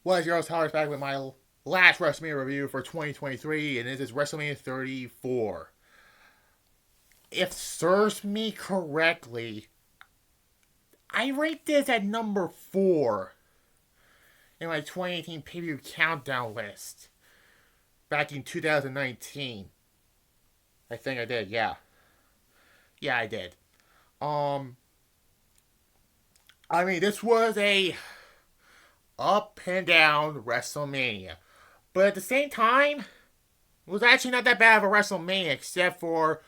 Was your host Howard back with my last WrestleMania review for 2023, and this is WrestleMania 34. If serves me correctly, I rate this at number 4 in my 2018 pay-per-view countdown list back in 2019. I think I did, yeah. Yeah, I did. Um, this was a up and down WrestleMania. But at the same time, it was actually not that bad of a WrestleMania, except for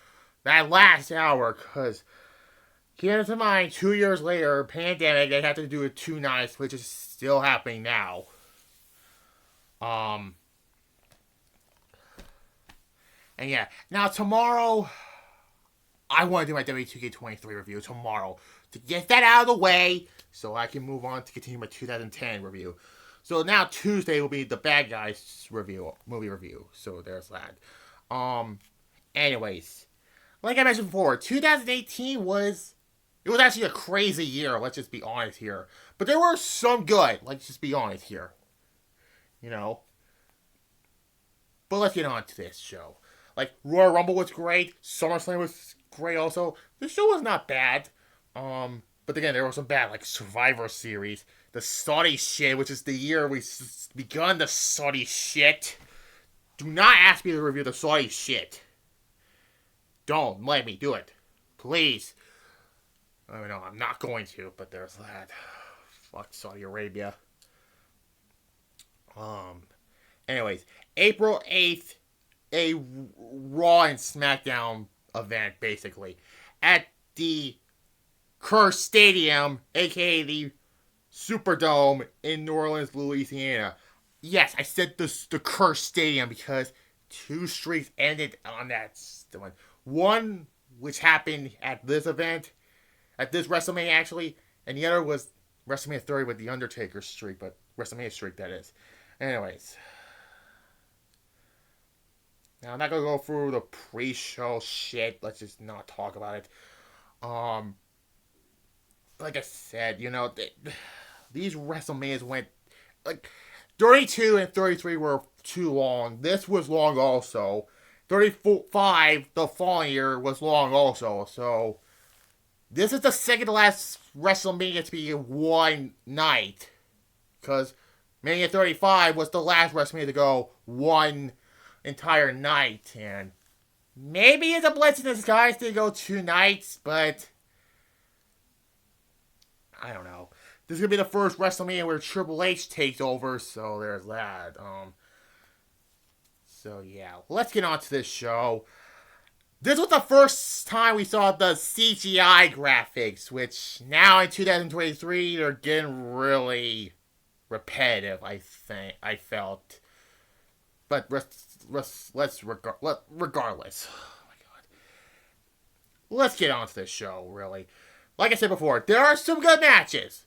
that last hour, because keep in mind, 2 years later, pandemic, they had to do it 2 nights, which is still happening now. Um, and yeah, now tomorrow, I want to do my W2K23 review tomorrow to get that out of the way, so I can move on to continue my 2010 review. So now Tuesday will be the Bad Guys movie review. So there's that. Um, anyways, like I mentioned before, 2018 was actually a crazy year. Let's just be honest here. But there were some good. Let's just be honest here. You know. But let's get on to this show. Like Royal Rumble was great. SummerSlam was great. Also, the show was not bad. But again, there was some bad like Survivor Series, the Saudi shit, which is the year we begun the Saudi shit. Do not ask me to review the Saudi shit. Don't let me do it, please. I mean, no, I'm not going to, but there's that. Fuck Saudi Arabia. Um. Anyways, April 8th, a Raw and SmackDown event, basically, at the Kerr Stadium, aka the Superdome in New Orleans, Louisiana. Yes, I said the Kerr Stadium because 2 streaks ended on that one. One, which happened at this event, at this WrestleMania actually, and the other was WrestleMania 30 with the Undertaker streak, but WrestleMania streak that is. Anyways, now I'm not gonna go through the pre-show shit. Let's just not talk about it. Um, like I said, these WrestleManias went like 32 and 33 were too long. This was long also. 35 the following year was long also. So this is the second to last WrestleMania to be one night, because Mania 35 was the last WrestleMania to go one entire night, and maybe it's a blessing in disguise to go 2 nights, but I don't know. This is gonna be the first WrestleMania where Triple H takes over, so there's that. So yeah, let's get on to this show. This was the first time we saw the CGI graphics, which now in 2023 they're getting really repetitive. I felt, but regardless. Oh my god, let's get on to this show. Really, like I said before, there are some good matches,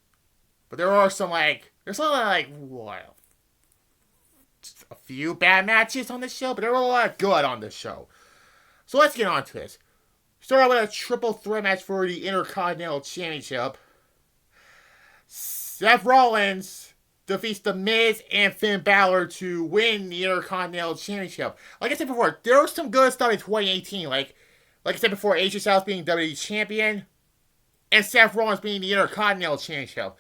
but there's what, a few bad matches on this show, but there were a lot of good on this show. So let's get on to this. Start out with a triple threat match for the Intercontinental Championship. Seth Rollins defeats The Miz and Finn Balor to win the Intercontinental Championship. Like I said before, there was some good stuff in 2018. Like I said before, AJ Styles being WWE Champion and Seth Rollins being the Intercontinental Championship.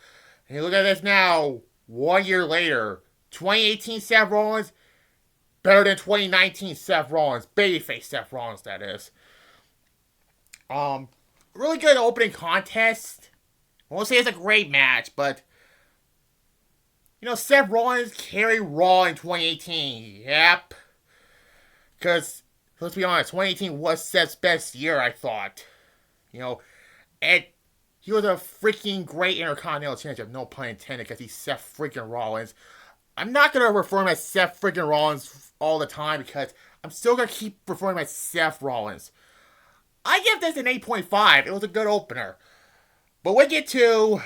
And you look at this now, 1 year later, 2018 Seth Rollins better than 2019 Seth Rollins. Babyface Seth Rollins, that is. Really good opening contest. I won't say it's a great match, but Seth Rollins carried Raw in 2018. Yep. Because, let's be honest, 2018 was Seth's best year, I thought. And he was a freaking great Intercontinental Champion, no pun intended, because he's Seth freaking Rollins. I'm not going to refer to him as Seth freaking Rollins all the time, because I'm still going to keep referring to him as Seth Rollins. I give this an 8.5. It was a good opener. But we get to...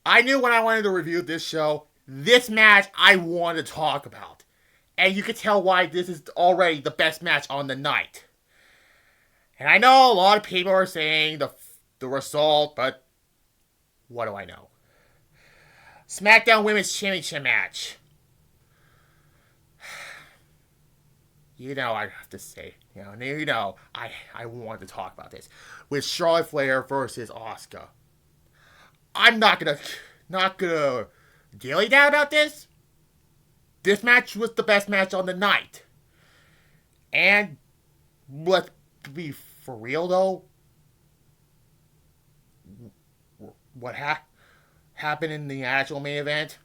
I knew when I wanted to review this show, this match I wanted to talk about. And you can tell why this is already the best match on the night. And I know a lot of people are saying the result, but what do I know? SmackDown Women's Championship match. I have to say, I want to talk about this with Charlotte Flair versus Asuka. I'm not gonna dilly down about this. This match was the best match on the night, and let's be for real though. What happened in the actual main event?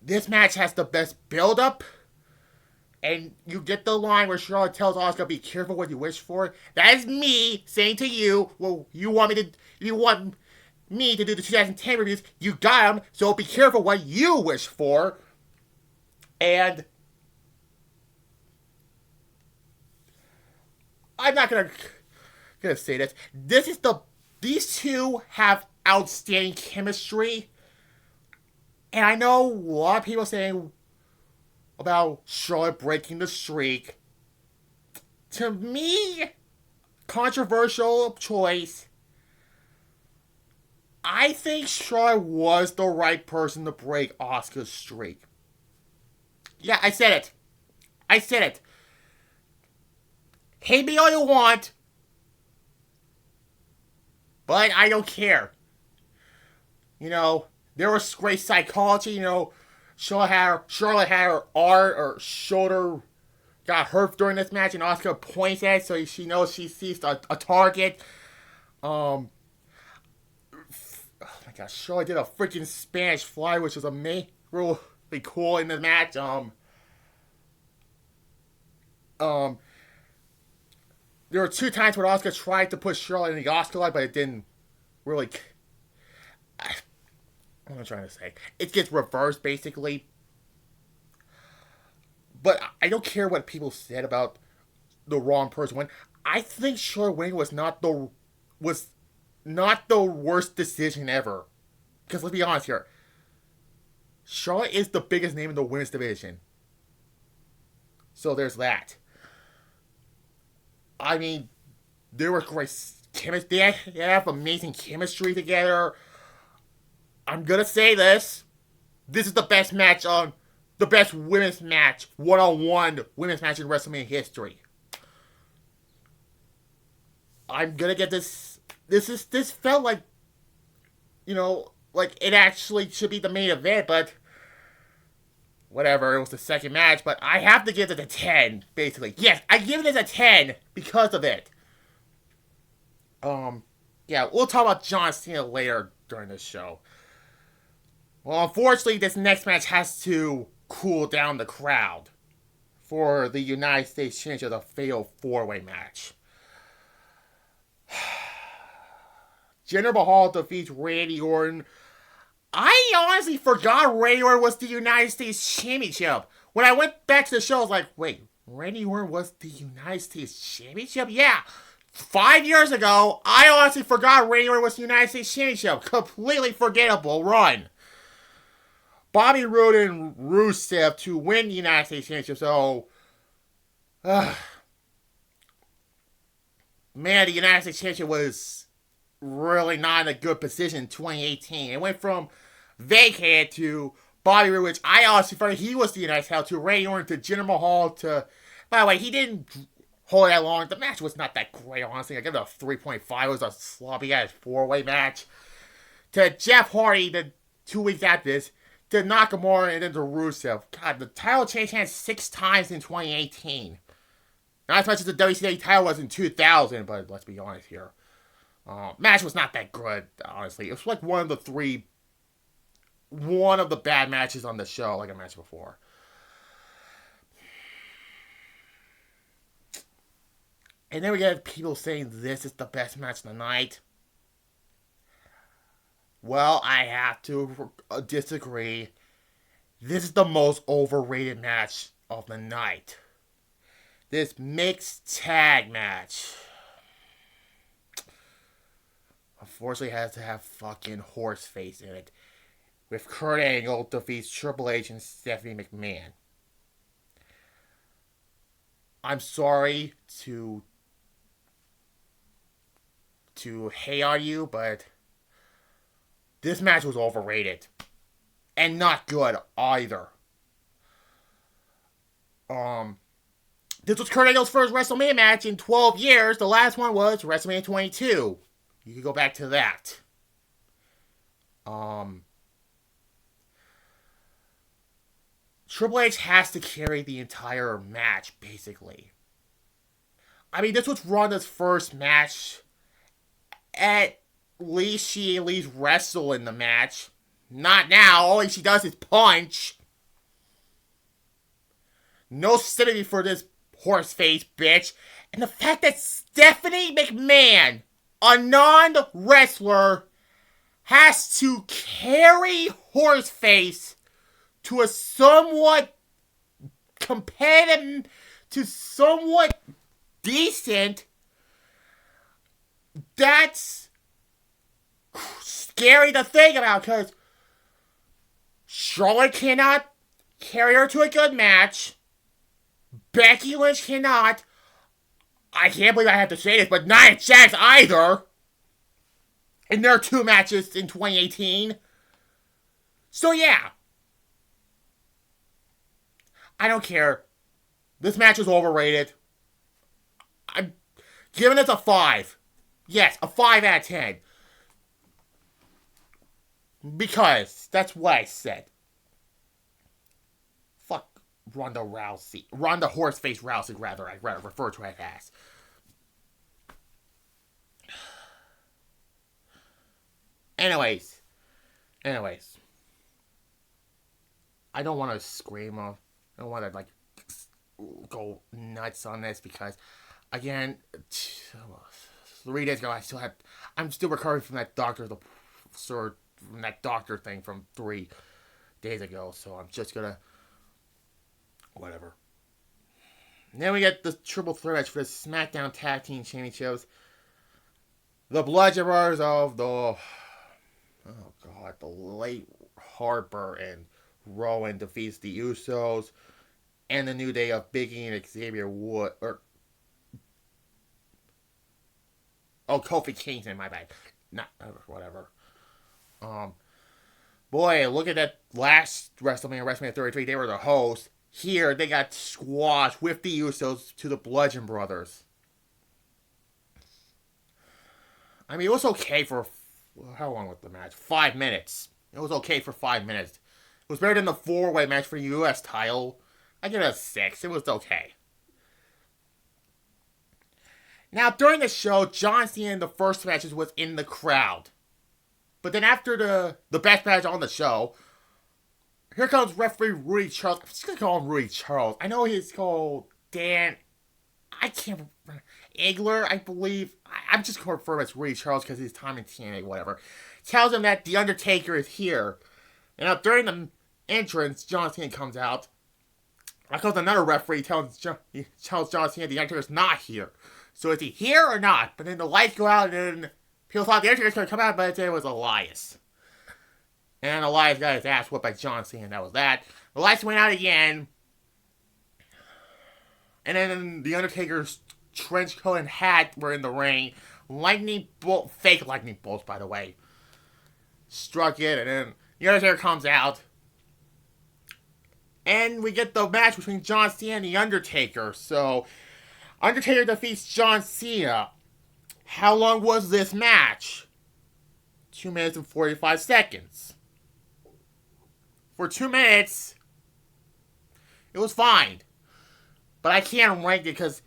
This match has the best build-up. And you get the line where Charlotte tells Asuka, "Be careful what you wish for." That is me saying to you, "Well, you want me to do the 2010 reviews. You got them, so be careful what you wish for." And I'm not gonna say this. These two have outstanding chemistry, and I know a lot of people saying about Charlotte breaking the streak. To me, controversial choice. I think Charlotte was the right person to break Asuka's streak. Yeah, I said it. Hate me all you want, but I don't care. There was great psychology. Charlotte had her arm or shoulder got hurt during this match, and Asuka points at it so she knows she sees a target. Oh my gosh, Charlotte did a freaking Spanish fly, which was really cool in the match. There were 2 times where Asuka tried to push Charlotte in the Asuka line, but it didn't really. What am I trying to say? It gets reversed, basically. But I don't care what people said about the wrong person winning. I think Charlotte winning was not the worst decision ever. Because let's be honest here. Charlotte is the biggest name in the women's division. So there's that. I mean, there was great chemistry. They have amazing chemistry together. I'm gonna say this. This is the best match the best women's match, one-on-one women's match in WrestleMania history. I'm gonna get this. This felt like, like it actually should be the main event, but whatever. It was the second match, but I have to give it a 10, basically. Yes, I give it a 10 because of it. Yeah, we'll talk about John Cena later during this show. Well, unfortunately, this next match has to cool down the crowd for the United States Championship, the Fatal 4-Way match. Jinder Mahal defeats Randy Orton. I honestly forgot Randy Orton was the United States Championship. When I went back to the show, I was like, wait, Randy Orton was the United States Championship? Yeah. 5 years ago, I honestly forgot Randy Orton was the United States Championship. Completely forgettable run. Bobby Roode and Rusev to win the United States Championship. So, man, the United States Championship was really not in a good position in 2018. It went from vacated to Bobby Roode, which I honestly thought he was the United States title, to Randy Orton, to Jinder Mahal, to... By the way, he didn't hold that long. The match was not that great, honestly. I give it a 3.5. It was a sloppy-ass 4-way match. To Jeff Hardy, the 2 weeks after this, to Nakamura, and then to Rusev. God, the title changed hands 6 times in 2018. Not as much as the WCW title was in 2000, but let's be honest here. Match was not that good, honestly. It was like one of the bad matches on the show, like I mentioned before. And then we get people saying this is the best match of the night. Well, I have to disagree. This is the most overrated match of the night. This mixed tag match, unfortunately, has to have fucking horseface in it. With Kurt Angle defeats Triple H and Stephanie McMahon. I'm sorry to hate on you, but This match was overrated. And not good either. This was Kurt Angle's first WrestleMania match in 12 years. The last one was WrestleMania 22. You can go back to that. Triple H has to carry the entire match, basically. I mean, this was Ronda's first match. At least she wrestled in the match. Not now. All she does is punch. No sympathy for this horse-faced bitch. And the fact that Stephanie McMahon, a non-wrestler, has to carry Horseface to a somewhat competitive, to somewhat decent, that's scary to think about, because Charlotte cannot carry her to a good match. Becky Lynch cannot. I can't believe I have to say this, but Nia Jax either. In their 2 matches in 2018. So yeah. I don't care. This match is overrated. I'm giving it a 5. Yes, a 5 out of 10. Because that's what I said. Fuck Ronda Rousey. Ronda Horseface Rousey, rather. I'd rather refer to it as. Anyways. I don't want to scream. I don't want to, go nuts on this because, again, 3 days ago, I'm still recovering from that doctor thing from 3 days ago, so I'm just gonna, whatever. And then we get the triple threat match for the SmackDown Tag Team Championships. The Bludgeon Brothers of the late Harper and Rowan defeats the Usos and the New Day of Big E and Xavier Wood, Kofi Kingston, my bad. Whatever. Boy, look at that last WrestleMania 33. They were the hosts. Here, they got squashed with the Usos to the Bludgeon Brothers. I mean, it was okay for, how long was the match? 5 minutes. It was okay for 5 minutes. It was better than the 4-way match for the U.S. title. I give it a 6. It was okay. Now, during the show, John Cena in the first matches was in the crowd. But then after the best match on the show, here comes referee Rudy Charles. I'm just going to call him Rudy Charles. I know he's called Dan. I can't remember. Igler, I believe. I'm just going to refer him as Rudy Charles because his time in TNA, whatever. Tells him that The Undertaker is here. And now during the entrance, John Cena comes out. I call another referee tells John Cena The Undertaker's not here. So is he here or not? But then the lights go out and then people thought The Undertaker's going to come out, but it was Elias. And Elias got his ass whipped by John Cena, and that was that. The lights went out again. And then The Undertaker's trench coat and hat were in the ring. Fake lightning bolts, by the way, struck it, and then The Undertaker comes out. And we get the match between John Cena and The Undertaker. So, Undertaker defeats John Cena. How long was this match? 2 minutes and 45 seconds. For 2 minutes, it was fine. But I can't rank it because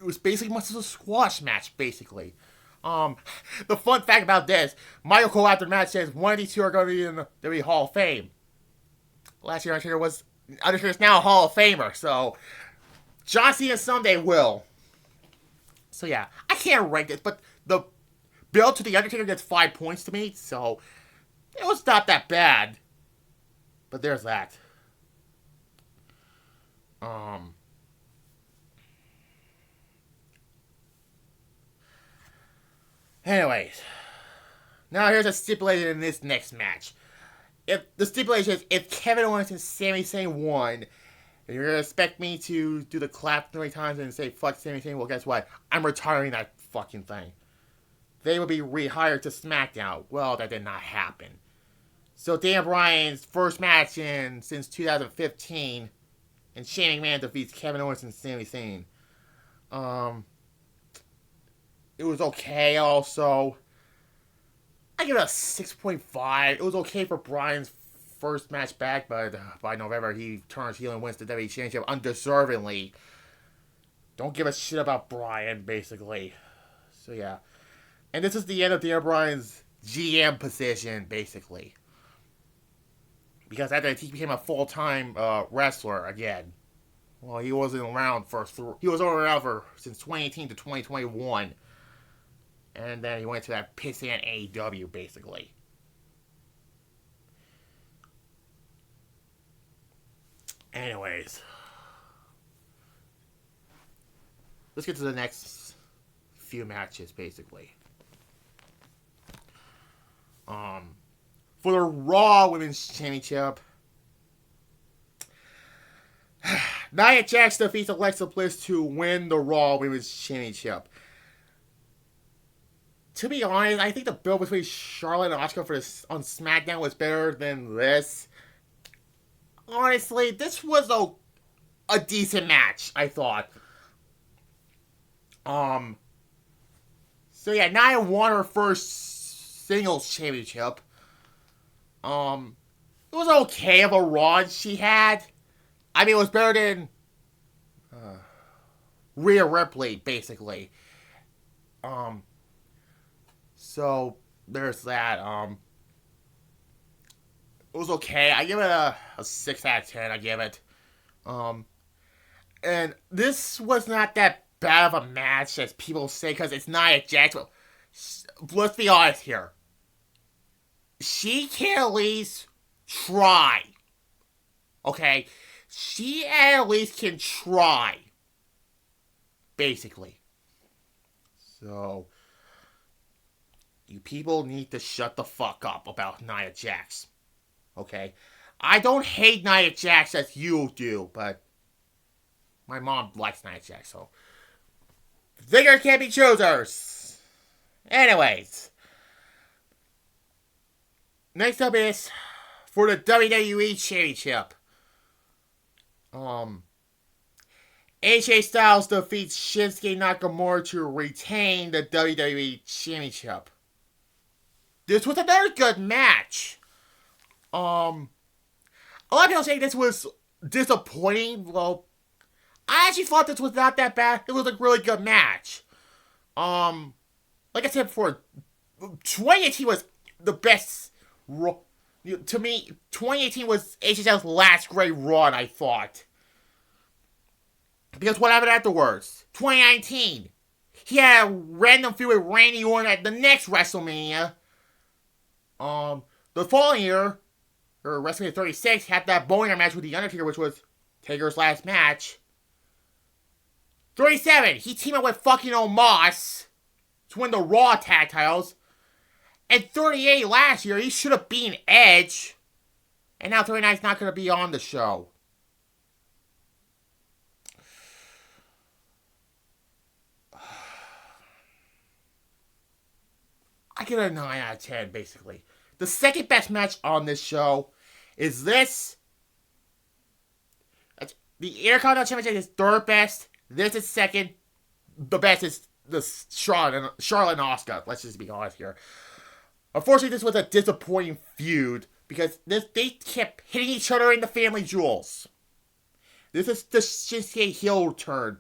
it was basically much as a squash match, basically. The fun fact about this, Michael Cole after the match says one of these two are going to be in the WWE Hall of Fame. Last year, Undertaker's now a Hall of Famer, so John Cena someday will. So yeah, I can't rank it, but the build to The Undertaker gets 5 points to me, so it was not that bad. But there's that. Anyways, now here's a stipulation in this next match. If the stipulation is if Kevin Owens and Sami Zayn won, and you're gonna expect me to do the clap 3 times and say fuck Sami Zayn, well guess what? I'm retiring that fucking thing. they would be rehired to SmackDown. Well, that did not happen. So Dan Bryan's first match since 2015, and Shane McMahon defeats Kevin Owens and Sami Zayn. It was okay. Also, I give it a 6.5. It was okay for Bryan's first match back, but by November he turns heel and wins the WWE Championship undeservingly. Don't give a shit about Bryan, basically. So yeah, and this is the end of Dan Bryan's GM position, basically. Because after he became a full-time wrestler again. Well, he wasn't around he was only around since 2018 to 2021. And then he went to that pissant AEW, basically. Anyways. Let's get to the next few matches, basically. For the Raw Women's Championship, Nia Jax defeats Alexa Bliss to win the Raw Women's Championship. To be honest, I think the build between Charlotte and Asuka on SmackDown was better than this. Honestly, this was a decent match, I thought. So yeah, Nia won her first singles championship. It was okay of a run she had. I mean, it was better than Rhea Ripley, basically. So there's that. It was okay. I give it a 6 out of 10. I give it. And this was not that bad of a match as people say, because it's Nia Jax. Let's be honest here. She can at least try. Okay? She at least can try. Basically. So, you people need to shut the fuck up about Nia Jax. Okay? I don't hate Nia Jax as you do, but my mom likes Nia Jax, so vigor can't be choosers. Anyways. Next up is for the WWE Championship. AJ Styles defeats Shinsuke Nakamura to retain the WWE Championship. This was another good match. A lot of people say this was disappointing. Well, I actually thought this was not that bad. It was a really good match. Like I said before, 2018 was the best. To me, 2018 was AJ Styles' last great run, I thought. Because what happened afterwards? 2019. He had a random feud with Randy Orton at the next WrestleMania. The following year, or WrestleMania 36, had that Boinger match with The Undertaker, which was Taker's last match. 37, he teamed up with fucking Omos to win the Raw tag titles. And 38 last year, he should have beaten Edge. And now 39 is not going to be on the show. I give it a 9 out of 10, basically. The second best match on this show is this. The Intercontinental Championship is third best. This is second. The best is the Charlotte and Asuka. Let's just be honest here. Unfortunately, this was a disappointing feud because they kept hitting each other in the Family Jewels. This is the Shinsuke heel turn.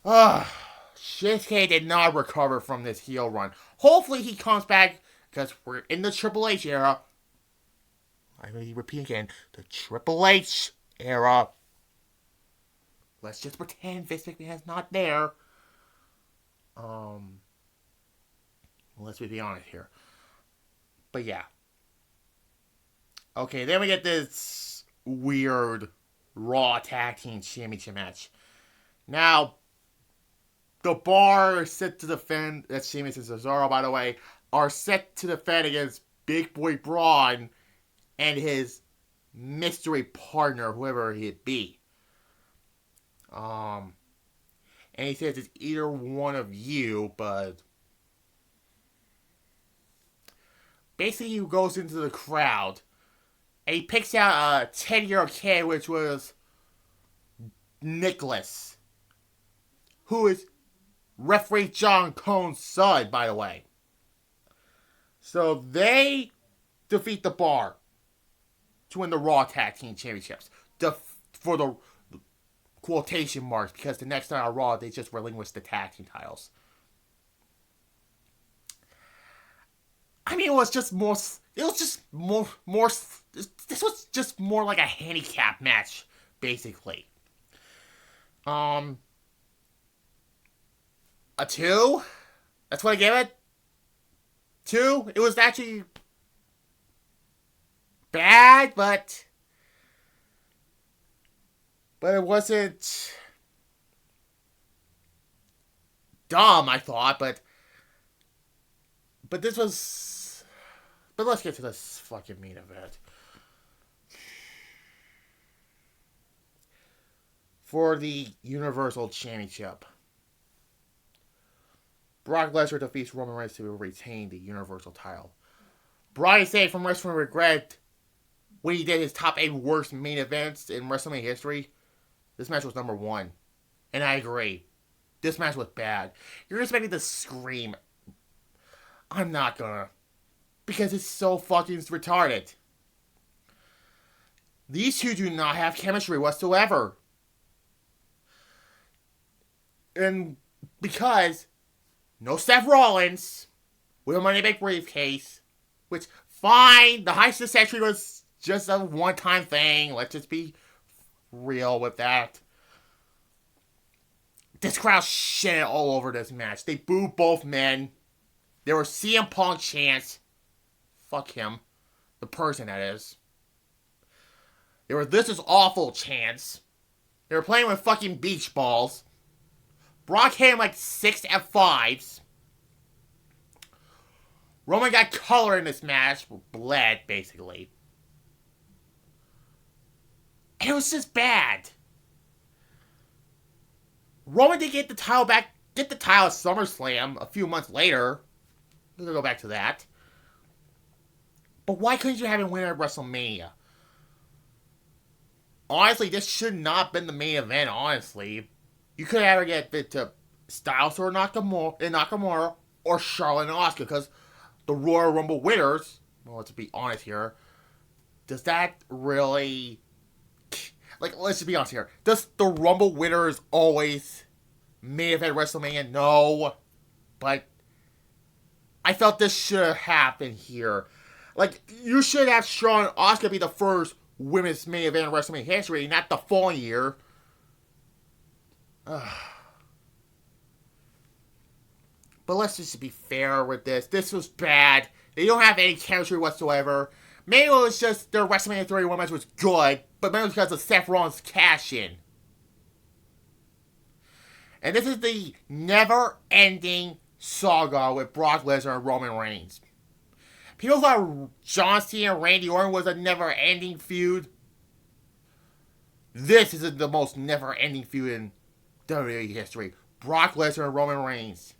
Shinsuke did not recover from this heel run. Hopefully he comes back because we're in the Triple H era. I will repeat again, the Triple H era. Let's just pretend Vince McMahon's not there. Let's be honest here. But yeah. Okay, then we get this weird Raw Tag Team Championship match. Now, the Bar is set to defend, that's Sheamus and Cesaro, by the way, are set to defend against Big Boy Braun and his mystery partner, whoever it be. And he says it's either one of you, but basically he goes into the crowd and he picks out a 10-year-old kid, which was Nicholas, who is referee John Cone's son, by the way. So they defeat the Bar to win the Raw Tag Team Championships. For the quotation marks, because the next night on Raw, they just relinquished the tag team titles. I mean, this was just more like a handicap match, basically. A 2? That's what I gave it? 2? It was actually bad, but it wasn't dumb, I thought, but this was... But let's get to this fucking main event. For the Universal Championship, Brock Lesnar defeats Roman Reigns to retain the Universal title. Bryan said from Wrestling Regret, when he did his top 8 worst main events in WrestleMania history, this match was number 1. And I agree. This match was bad. You're expecting to scream. I'm not gonna. Because it's so fucking retarded. These two do not have chemistry whatsoever. And because no Seth Rollins with a Money Bank briefcase, which, fine, the Heist of the Century was just a one-time thing. Let's just be real with that. This crowd shit all over this match. They booed both men. There were CM Punk chants. Fuck him. The person, that is. There were "this is awful" chants. They were playing with fucking beach balls. Brock hit him like 6 F5s. Roman got color in this match. Bled, basically. And it was just bad. Roman did get the title back, get the title at SummerSlam a few months later. We're gonna go back to that. But why couldn't you have him win at WrestleMania? Honestly, this should not have been the main event, honestly. You could either get it to Styles or Nakamura or Charlotte and Asuka, because the Royal Rumble winners, well, let's be honest here, does that really... Like, let's just be honest here. Does the Rumble winners always main event WrestleMania? No. But I felt this should have happened here. Like, you should have Charlotte and Asuka be the first women's main event in WrestleMania history, not the following year. But let's just be fair with this. This was bad. They don't have any chemistry whatsoever. Maybe it was just their WrestleMania 31 match was good, but maybe it was because of Seth Rollins' cash-in. And this is the never-ending saga with Brock Lesnar and Roman Reigns. People thought John Cena and Randy Orton was a never-ending feud. This is the most never-ending feud in WWE history. Brock Lesnar and Roman Reigns.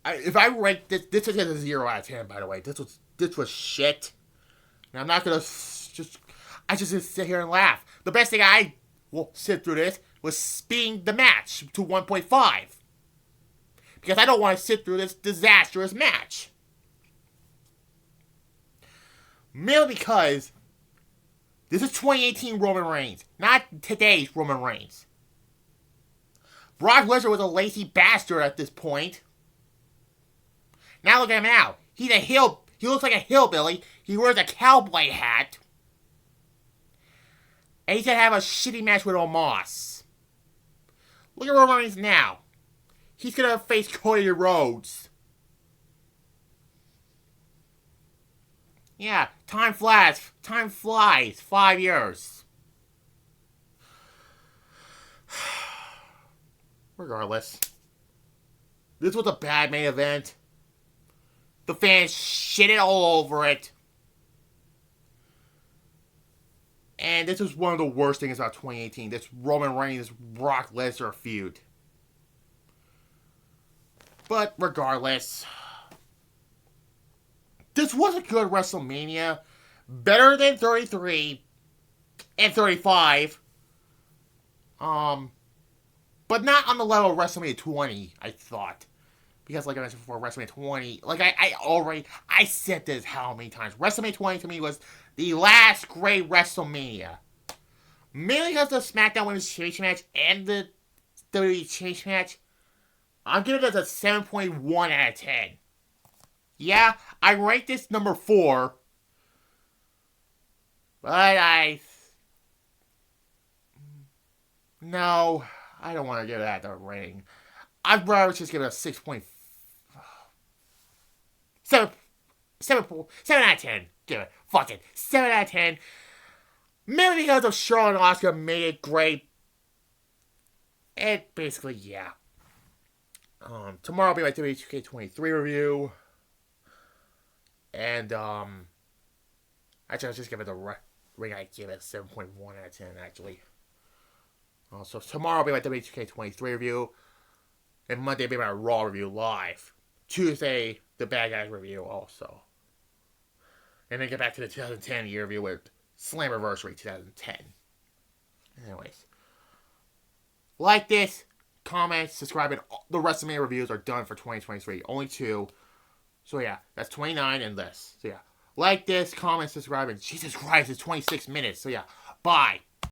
If I rank this is a 0 out of 10, by the way. This was shit. And I'm not gonna I just sit here and laugh. The best thing I will sit through this was speeding the match to 1.5. Because I don't want to sit through this disastrous match. Mainly because this is 2018 Roman Reigns, not today's Roman Reigns. Brock Lesnar was a lazy bastard at this point. Now look at him now. He looks like a hillbilly. He wears a cowboy hat. And he's gonna have a shitty match with Omos. Look at Roman Reigns now. He's gonna face Cody Rhodes. Yeah, time flies. Time flies. 5 years. Regardless, this was a bad main event. The fans shitted all over it. And this was one of the worst things about 2018. This Roman Reigns, Brock Lesnar feud. But regardless, this was a good WrestleMania. Better than 33 and 35. But not on the level of WrestleMania 20, I thought. Because, like I mentioned before, WrestleMania 20, like I said this how many times. WrestleMania 20 to me was the last great WrestleMania. Mainly because of the SmackDown Women's Championship match and the WWE Championship match. I'm giving it a 7.1 out of 10. Yeah, I rank this number 4. But no, I don't want to give that a rating. I'd rather just give it a 6.7 out of 10. Give it. Fuck it. 7 out of 10. Mainly because of Charlotte and Asuka made it great. And basically, yeah. Tomorrow will be my WWE 2K23 review. And, actually, I'll just give it the ring. I give it 7.1 out of 10, actually. So tomorrow will be my WWE 2K23 review. And Monday will be my Raw review live. Tuesday, the Bad Guys review also. And then get back to the 2010 year review with Slammiversary 2010. Anyways. Like this, comment, subscribe, and the rest of my reviews are done for 2023. Only 2. So yeah, that's 29 and this. So yeah. Like this, comment, subscribe, and Jesus Christ, it's 26 minutes. So yeah, bye.